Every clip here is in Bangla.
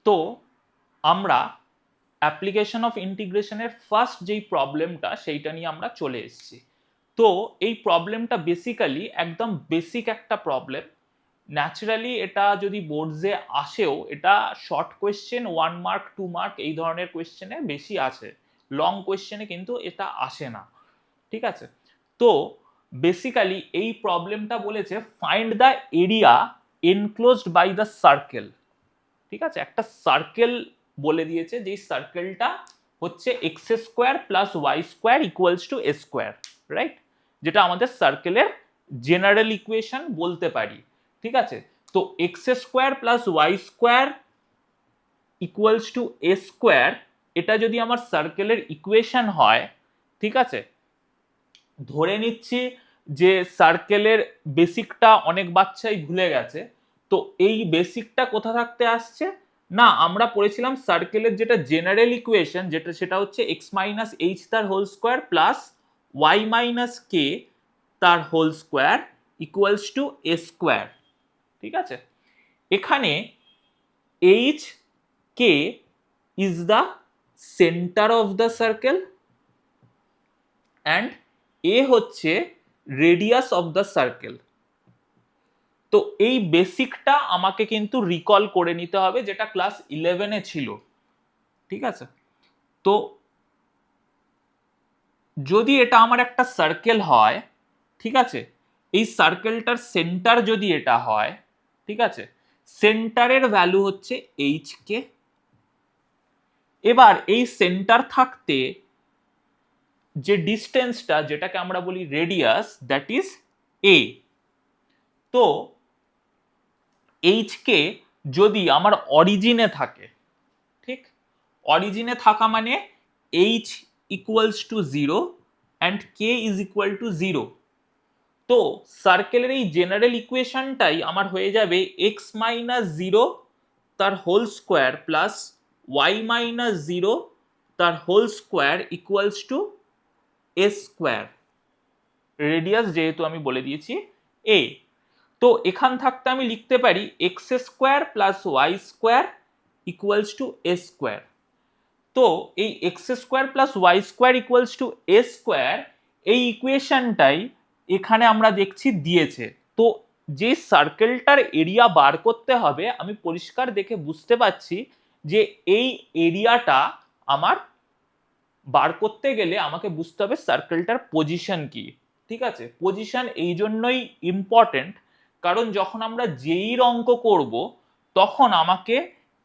তো আমরা অ্যাপ্লিকেশন অফ ইন্টিগ্রেশনের ফার্স্ট যেই প্রবলেমটা সেইটা নিয়ে আমরা চলে এসেছি। তো এই প্রবলেমটা বেসিক্যালি একদম বেসিক একটা প্রবলেম। ন্যাচারালি এটা যদি বোর্ডসে আসেও, এটা শর্ট কোয়েশ্চেন, 1 মার্ক 2 মার্ক এই ধরনের কোয়েশ্চেনে বেশি আসে, লং কোয়েশ্চেনে কিন্তু এটা আসে না। ঠিক আছে, তো বেসিক্যালি এই প্রবলেমটা বলেছে find the area enclosed by the circle. ঠিক আছে, একটা সার্কেল বলে দিয়েছে, যেই সার্কেলটা হচ্ছে x square plus Y square equals to A square, right, যেটা আমাদের সার্কেলের জেনারেল ইকুয়েশন বলতে পারি। ঠিক আছে, তো x square plus Y square equals to A square, এটা যদি আমার সার্কেলের ইকুয়েশন হয়, ঠিক আছে, ধরে নিচ্ছি যে সার্কেলের বেসিকটা অনেক বাচ্চাই ভুলে গেছে। তো এই বেসিকটা কোথা থাকতে আসছে না, আমরা পড়েছিলাম সার্কেলের যেটা জেনারেল ইকুয়েশন, যেটা সেটা হচ্ছে এক্স মাইনাস এইচ তার whole square plus Y minus K তার whole square equals to A square. ঠিক আছে, এখানে H K is the centre of the circle and A হচ্ছে রেডিয়াস অফ দ্য সার্কেল। তো এই বেসিকটা আমাকে কিন্তু রিকল করে নিতে হবে, যেটা ক্লাস 11-এ ছিল। ঠিক আছে, তো যদি এটা আমার একটা সার্কেল হয়, ঠিক আছে, এই সার্কেলটার সেন্টার যদি এটা হয়, ঠিক আছে, সেন্টারের ভ্যালু হচ্ছে এইচ কে। এবার এই সেন্টার থাকতে যে ডিস্টেন্সটা, যেটাকে আমরা বলি রেডিয়াস, দ্যাট ইজ এ। তো এইচ কে যদি আমার অরিজিনে থাকে, ঠিক, অরিজিনে থাকা মানে H equals to 0 and K is equal to 0। তো সার্কেলের এই জেনারেল ইকুয়েশনটাই আমার হয়ে যাবে এক্স মাইনাস 0 তার whole square plus Y minus 0 তার whole square equals to A square. Radius যেহেতু আমি বলে দিয়েছি এ, তো এখান থাকতে আমি লিখতে পারি x square plus Y square equals to A square. তো এই x square plus Y square equals to A square, এই ইকুয়েশনটাই এখানে আমরা দেখছি দিয়েছে। তো যে সার্কেলটার এরিয়া বার করতে হবে, আমি পরিষ্কার দেখে বুঝতে পারছি যে এই এরিয়াটা আমার বার করতে গেলে আমাকে বুঝতে হবে সার্কেলটার পজিশন কি। ঠিক আছে, পজিশন এই জন্যই ইম্পর্টেন্ট, কারণ যখন আমরা যেই অঙ্ক করব তখন আমাকে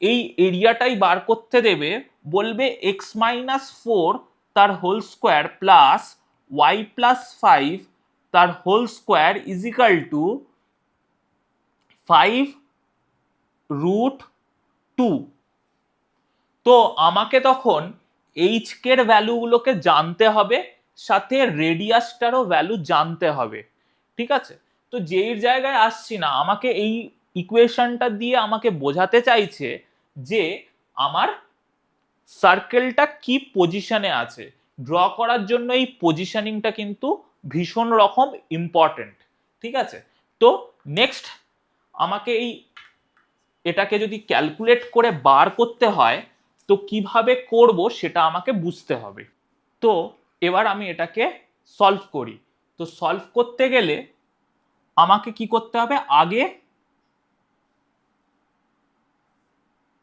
এই এরিয়াটাই বার করতে দেবে, বলবে এক্স মাইনাস 4 তার whole square plus y plus 5 তার whole square is equal to 5√2। তো আমাকে তখন এইচ কে এর ভ্যালুগুলোকে জানতে হবে, সাথে রেডিয়াসটারও ভ্যালু জানতে হবে। ঠিক আছে, তো যেই জায়গায় আসছি না, আমাকে এই ইকুয়েশনটা দিয়ে আমাকে বোঝাতে চাইছে যে আমার সার্কেলটা কি পজিশনে আছে। ড্র করার জন্য এই পজিশনিংটা কিন্তু ভীষণ রকম ইম্পর্টেন্ট। ঠিক আছে, তো নেক্সট আমাকে এটাকে যদি ক্যালকুলেট করে বার করতে হয়, তো কিভাবে করব সেটা আমাকে বুঝতে হবে। তো এবার আমি এটাকে সলভ করি। তো সলভ করতে গেলে আমাকে কি করতে হবে, আগে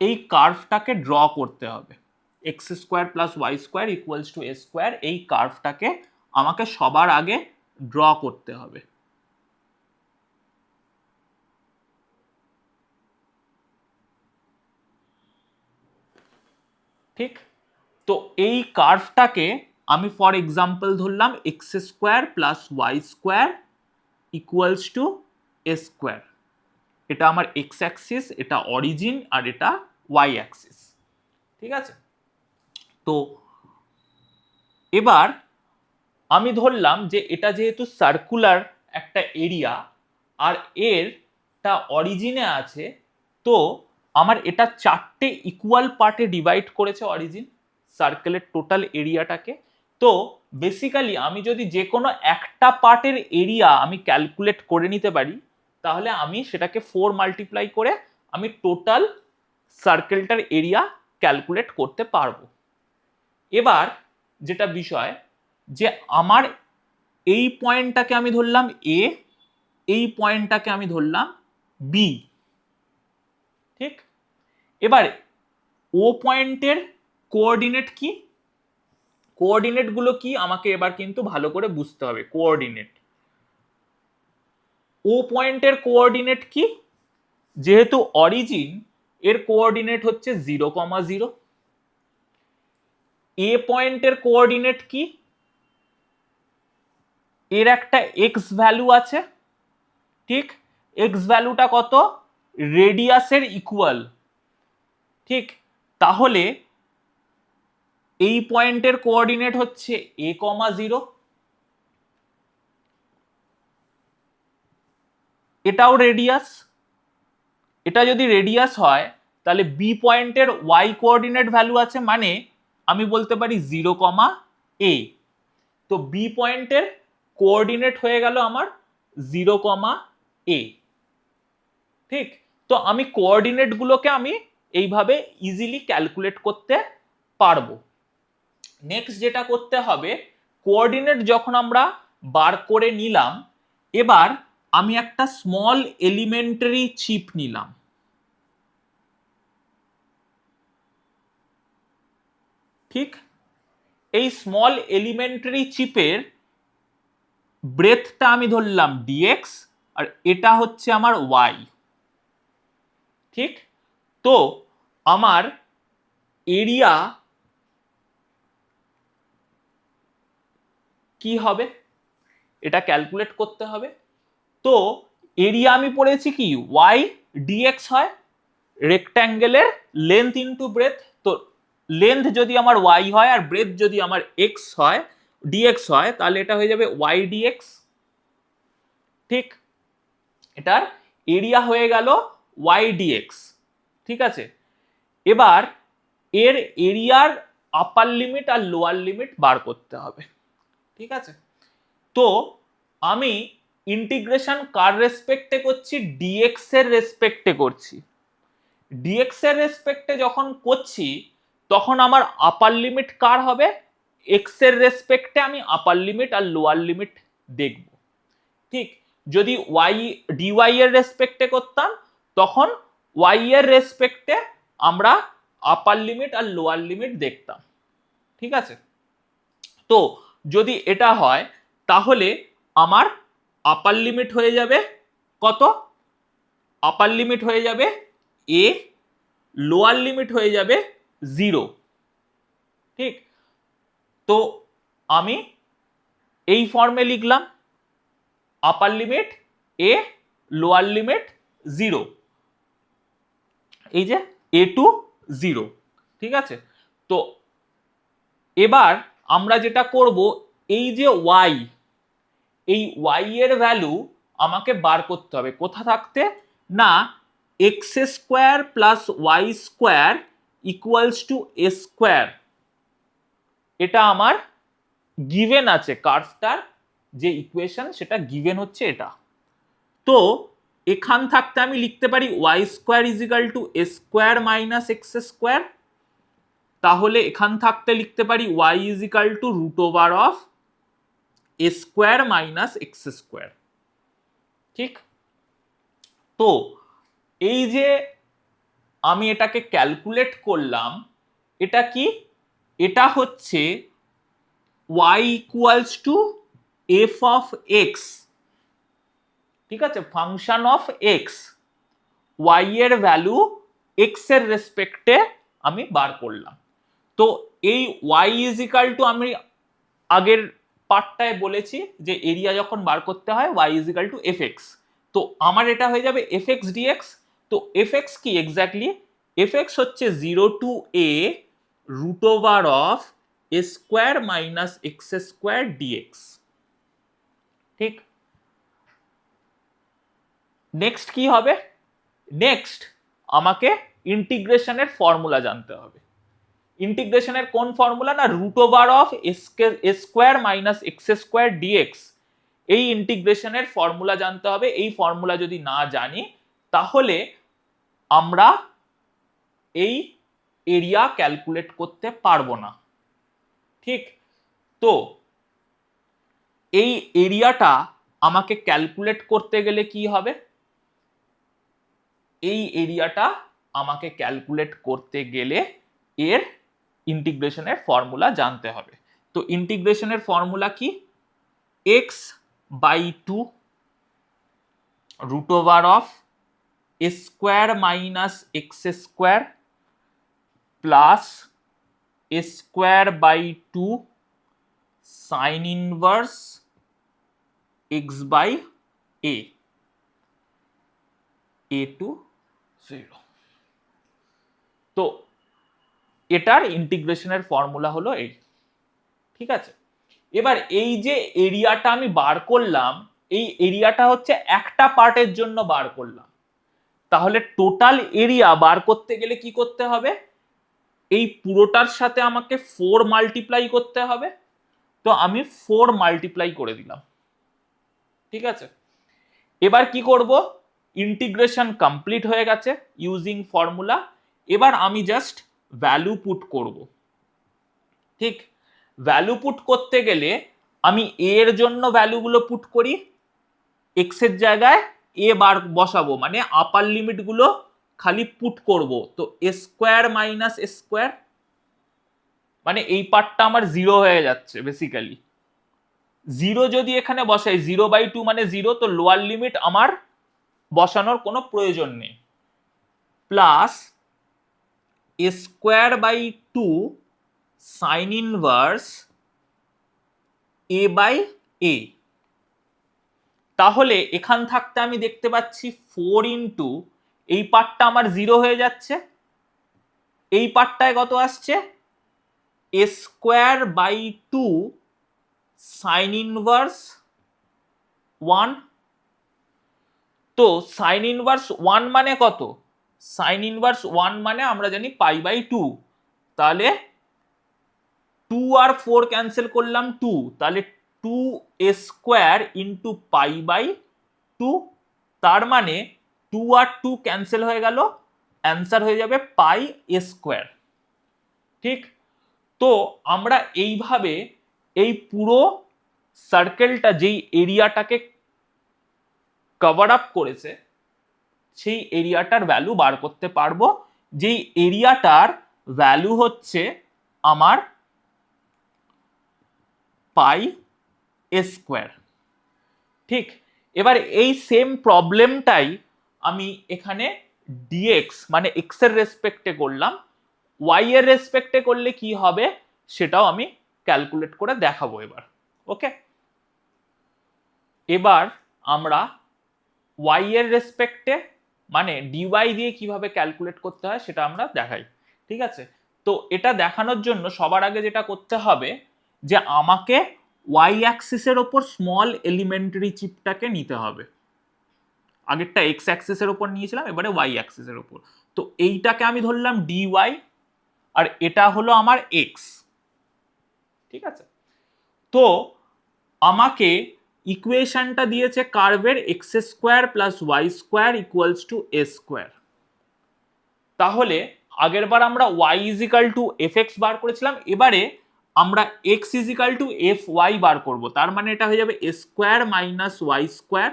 এই কার্ভটাকে ড্র করতে হবে। X square plus Y square equals to A square, এই কার্ভটাকে আমাকে সবার আগে ড্র করতে হবে। ঠিক, তো এই কার্ভটাকে আমি ফর এক্সাম্পল ধরলাম x square plus Y square equals to A square. এটা আমার এক্স অ্যাক্সিস, এটা অরিজিন, আর এটা ওয়াই অ্যাক্সিস। ঠিক আছে, তো এবার আমি ধরলাম যে এটা যেহেতু সার্কুলার একটা এরিয়া আর এরটা অরিজিনে আছে, তো আমার এটা 4টে ইকুয়াল পার্টে ডিভাইড করেছে অরিজিন সার্কেলের টোটাল এরিয়াটাকে। তো বেসিক্যালি আমি যদি যে কোনো একটা পার্টের এরিয়া আমি ক্যালকুলেট করে নিতে পারি, তাহলে আমি সেটাকে 4 মাল্টিপ্লাই করে আমি টোটাল সার্কেলটার এরিয়া ক্যালকুলেট করতে পারবো। এবার যেটা বিষয় যে আমার এই পয়েন্টটাকে আমি ধরলাম এ, এই পয়েন্টটাকে আমি ধরলাম বি, ঠিক? এবার ও পয়েন্টের কোঅর্ডিনেট কি? কোঅর্ডিনেট গুলো কি আমাকে এবার কিন্তু ভালো করে বুঝতে হবে। কোঅর্ডিনেট, ও পয়েন্টের কোঅর্ডিনেট কি? যেহেতু অরিজিন, এর কোঅর্ডিনেট হচ্ছে 0,0। এ পয়েন্টের কোঅর্ডিনেট কি? এর একটা এক্স ভ্যালু আছে, ঠিক? এক্স ভ্যালুটা কত? রেডিয়াসের ইকুয়াল, ঠিক? তাহলে এই পয়েন্টের কোঅর্ডিনেট হচ্ছে a,0। এটাও রেডিয়াস। এটা যদি রেডিয়াস হয় তাহলে বি পয়েন্টের ওয়াই কোঅর্ডিনেট ভ্যালু আছে, মানে আমি বলতে পারি 0,a। তো বি পয়েন্টের কোঅর্ডিনেট হয়ে গেল আমার 0,a, ঠিক? তো আমি কোঅর্ডিনেট গুলোকে আমি এইভাবে ইজিলি ক্যালকুলেট করতে পারবো। নেক্সট যেটা করতে হবে, কোঅর্ডিনেট যখন আমরা বার করে নিলাম, এবার আমি একটা স্মল এলিমেন্টারি চিপ নিলাম, ঠিক? এই স্মল এলিমেন্টারি চিপের ব্রেথটা আমি ধরলাম dx, আর এটা হচ্ছে আমার y, ঠিক? তো আমার এরিয়া কি হবে এটা ক্যালকুলেট করতে হবে। তো এরিয়া আমি পড়েছি কি y dx হয়, রেক্ট্যাঙ্গেলের লেন্থ ইনটু ব্রেথ। তো লেন্থ যদি আমার y হয় আর ব্রেথ যদি আমার x হয়, dx হয়, তাহলে এটা হয়ে যাবে y dx, ঠিক? এটার এরিয়া হয়ে গেল y dx, ঠিক আছে? এবার এর এরিয়ার আপার লিমিট আর লোয়ার লিমিট বার করতে হবে, ঠিক আছে? তো আমি ইন্টিগ্রেশন কার রেসপেক্টে করছি? dx এর রেসপেক্টে করছি। dx এর রেসপেক্টে যখন করছি তখন আমার আপার লিমিট কার হবে? x এর রেসপেক্টে আমি আপার লিমিট আর লোয়ার লিমিট দেখব, ঠিক? যদি y dy এর রেসপেক্টে করতাম তখন y এর রেসপেক্টে আমরা আপার লিমিট আর লোয়ার লিমিট দেখতাম, ঠিক আছে? তো যদি এটা হয় তাহলে আমার আপার লিমিট হয়ে যাবে কত? আপার লিমিট হয়ে যাবে a, লোয়ার লিমিট হয়ে যাবে 0, ঠিক? তো আমি এই ফর্মে লিখলাম আপার লিমিট a, লোয়ার লিমিট 0, এই যে a টু 0, ঠিক আছে? তো এবার আমরা যেটা করব, এই যে y, এই y এর ভ্যালু আমাকে বার করতে হবে কোথা থাকতে? না, x square plus Y square equals to A square, এটা আমার গিভেন আছে। কার্ভটার যে ইকুয়েশন সেটা গিভেন হচ্ছে এটা। তো এখান থাকতে আমি লিখতে পারি y square is equal to A square minus x square. তাহলে এখান থাকতে লিখতে পারি y is equal to root over of a square minus x square, ঠিক? তো এই যে আমি এটাকে ক্যালকুলেট করলাম, এটা কি? এটা হচ্ছে y equals to f of x, ঠিক আছে? ফাংশন অফ এক্স, y এর ভ্যালু x এর রেসপেক্টে আমি বার করলাম। তো এই y ইজ ইকাল টু, আমি আগের পার্টটায় বলেছি যে এরিয়া যখন বার করতে হয় y is equal to F x. তো আমার এটা হয়ে যাবে এফ এক্স ডিএক্স। তো এফ এক্স কি এক্স্যাক্টলি? এফ এক্স হচ্ছে 0 to a root over of a square minus x square dx, ঠিক? নেক্সট কি হবে? নেক্সট আমাকে ইন্টিগ্রেশনের ফর্মুলা জানতে হবে। ইন্টিগ্রেশনের কোন ফর্মুলা? না, root over of a square minus x square dx. এই ইন্টিগ্রেশনের ফর্মুলা জানতে হবে। এই ফর্মুলা যদি না জানি তাহলে আমরা এই এরিয়া ক্যালকুলেট করতে পারবো না। ঠিক, তো এই এরিয়াটা আমাকে ক্যালকুলেট করতে গেলে কি হবে, এই এরিয়াটা আমাকে ক্যালকুলেট করতে গেলে এর ইন্টিগ্রেশনের ফর্মুলা জানতে হবে। তো ইন্টিগ্রেশনের ফর্মুলা কি, x by 2 root over of a square minus x square plus a square by 2 sine inverse x by a to 0। তো এটার ইন্টিগ্রেশনের ফর্মুলা হলো এই। ঠিক আছে, এবার এই যে এরিয়াটা আমি বার করলাম, এই এরিয়াটা হচ্ছে একটা পার্টের জন্য বার করলাম। তাহলে টোটাল এরিয়া বার করতে গেলে কি করতে হবে, এই পুরোটার সাথে আমাকে 4 মাল্টিপ্লাই করতে হবে। তো আমি 4 মাল্টিপ্লাই করে দিলাম। ঠিক আছে, এবার কি করব, ইন্টিগ্রেশন কমপ্লিট হয়ে গেছে ইউজিং ফর্মুলা। এবার আমি জাস্ট ভ্যালু পুট করব। ঠিক, ভ্যালু পুট করতে গেলে আমি এর জন্য ভ্যালুগুলো পুট করি, এক্স এর জায়গায় এ বার বসাবো, মানে আপার লিমিট গুলো খালি পুট করব। তো এ স্কোয়ার মাইনাস এ স্কোয়ার, মানে এই পার্টটা আমার 0 হয়ে যাচ্ছে বেসিক্যালি। 0 যদি এখানে বসাই 0/2 মানে 0, তো লোয়ার লিমিট আমার বসানোর কোনো প্রয়োজন নেই। Plus a square by 2 sine inverse a/a। তাহলে এখান থাকতে আমি দেখতে পাচ্ছি 4 ইন্টু এই পার্টটা আমার 0 হয়ে যাচ্ছে, এই পার্টটায় কত আসছে, এ স্কোয়ার বাই 2 সাইন ইনভার্স 1। তো সাইন ইনভার্স 1 মানে কত, সাইন ইনভার্স 1 মানে আমরা জানি π/2। তাহলে 2 আর 4 ক্যান্সেল করলাম 2, তাহলে 2 এ স্কোয়ার ইন্টু π/2, তার মানে 2 আর 2 ক্যান্সেল হয়ে গেল, অ্যান্সার হয়ে যাবে π² ঠিক, তো আমরা এইভাবে এই পুরো সার্কেলটা যেই এরিয়াটাকে কভার আপ করেছে সেই এরিয়াটার ভ্যালু বার করতে পারবো, যেই এরিয়াটার ভ্যালু হচ্ছে আমার π²। ঠিক, এবার এই সেম প্রবলেমটাই আমি এখানে ডিএক্স মানে এক্স এর রেসপেক্টে করলাম, ওয়াই এর রেসপেক্টে করলে কি হবে সেটাও আমি ক্যালকুলেট করে দেখাবো এবার। ওকে, এবার আমরা ওয়াই এর রেসপেক্টে মানে ডিওয়াই দিয়ে কিভাবে ক্যালকুলেট করতে হয় সেটা আমরা দেখাই। ঠিক আছে, তো এটা দেখানোর জন্য সবার আগে যেটা করতে হবে যে আমাকে ওয়াই অ্যাক্সিসের ওপর স্মল এলিমেন্টারি চিপটাকে নিতে হবে। আগেরটা এক্স অ্যাক্সিসের ওপর নিয়েছিলাম, এবারে ওয়াই অ্যাক্সিসের ওপর। তো এইটাকে আমি ধরলাম ডিওয়াই আর এটা হলো আমার এক্স। ঠিক আছে, তো আমাকে ইকুয়েশনটা দিয়েছে কার্ভের X square plus Y square equals to A square. তাহলে আগের বার আমরা y equal to F X বার করেছিলাম, এবারে আমরা x equal to F Y বার করব। তার মানে এটা হয়ে যাবে A square minus Y square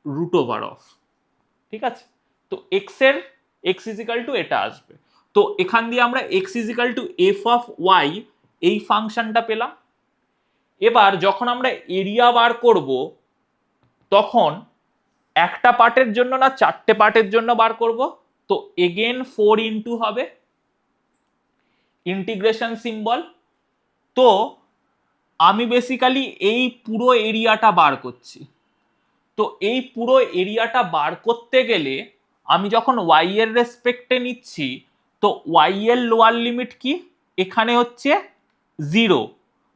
root over of. ঠিক আছে, তো এক্স এর এক্স ইজিক্যাল টু এটা আসবে। তো এখান দিয়ে আমরা x is equal to f of y এই ফাংশনটা পেলাম। এবার যখন আমরা এরিয়া বার করব তখন একটা পার্টের জন্য না 4টে পার্টের জন্য বার করব। তো এগেন 4 ইন্টু হবে ইন্টিগ্রেশন সিম্বল। তো আমি বেসিক্যালি এই পুরো এরিয়াটা বার করছি। তো এই পুরো এরিয়াটা বার করতে গেলে আমি যখন ওয়াই এর রেসপেক্টে নিচ্ছি, তো ওয়াই এর লোয়ার লিমিট কি, এখানে হচ্ছে 0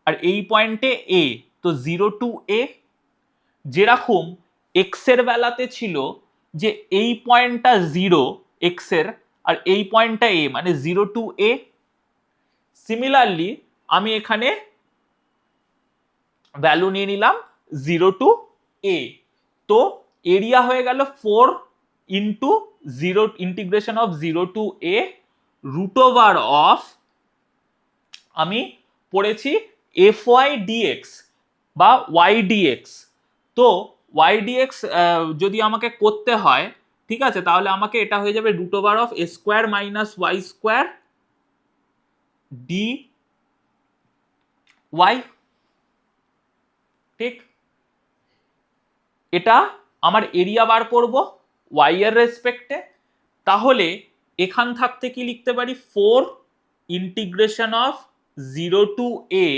আর এই পয়েন্টে এ, তো 0 টু এ। যেরকম এক্স এর বেলাতে ছিল যে এই পয়েন্টটা 0 এক্স এর আর এই পয়েন্টটা এ, মানে 0 টু এ। সিমিলারলি আমি এখানে ভ্যালু নিয়ে নিলাম 0 টু এ। তো এরিয়া হয়ে গেল 4 into integration of 0 to a root over of, আমি পড়েছি fy dx বা y dx। তো y dx যদি আমাকে করতে হয়, ঠিক আছে, তাহলে আমাকে এটা হয়ে যাবে root over of a square minus Y square d y. ঠিক, এটা আমার এরিয়া বার করব y এর রেসপেক্টে। তাহলে এখান থাকতে কি লিখতে পারি, 4 ইন্টিগ্রেশন অফ 0 টু a,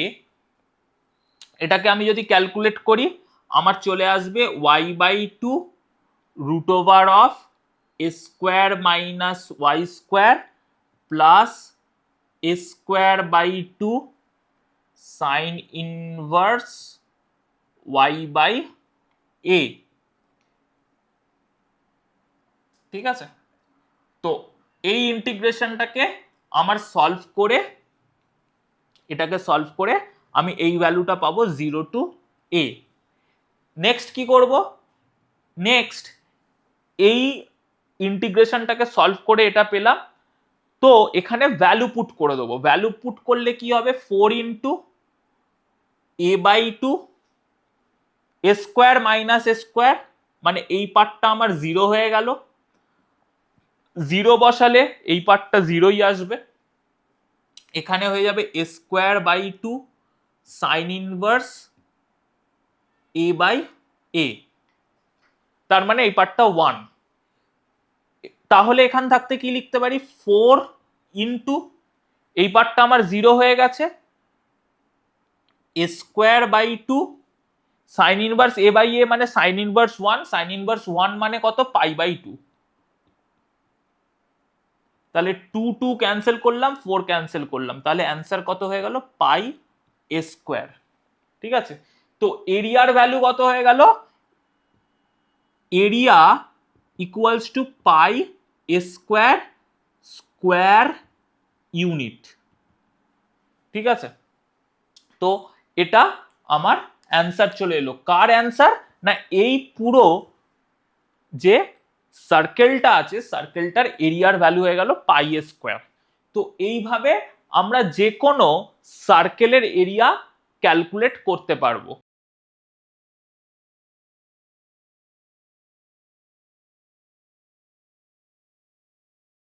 এটাকে আমি যদি ক্যালকুলেট করি আমার চলে আসবে y by 2 root over of a square minus Y square plus a square by 2 sine inverse y by a। ঠিক আছে, তো এই ইন্টিগ্রেশনটাকে আমার সলভ করে, এটাকে সলভ করে আমি এই ভ্যালুটা পাবো 0 টু a। নেক্সট কি করব, নেক্সট এই ইন্টিগ্রেশনটাকে সলভ করে এটা পেলাম, তো এখানে ভ্যালু পুট করে দেবো। ভ্যালু পুট করলে কি হবে, 4 into a by 2 a square minus a square, মানে এই পার্টটা আমার 0 হয়ে গেল। 0 বসালে এই পার্টটা 0ই আসবে। এখানে হয়ে যাবে A square by 2 sine inverse A by A, তার মানে এই পার্টটা 1। তাহলে এখান থাকতে কি লিখতে পারি, 4 ইন্টু এই পার্টটা আমার 0 হয়ে গেছে, A square by 2 sine inverse A by A মানে সাইন ইনভার্স 1, সাইন ইনভার্স 1 মানে কত, পাই বাই 2। তাহলে 2 2 ক্যান্সেল করলাম, 4 ক্যান্সেল করলাম, তাহলে অ্যান্সার কত হয়ে গেল, পাই এ স্কোয়ার। ঠিক আছে, তো এরিয়ার ভ্যালু কত হয়ে গেল, area equals to pi A square square unit. ঠিক আছে, তো এটা আমার অ্যান্সার চলে এলো। কার অ্যান্সার, না এই পুরো যে সার্কেলটা আছে, সার্কেলটার এরিয়ার ভ্যালু হয়ে গেল পাই এ স্কোয়ার। তো এইভাবে আমরা যে কোনো সার্কেলের এরিয়া ক্যালকুলেট করতে পারবো।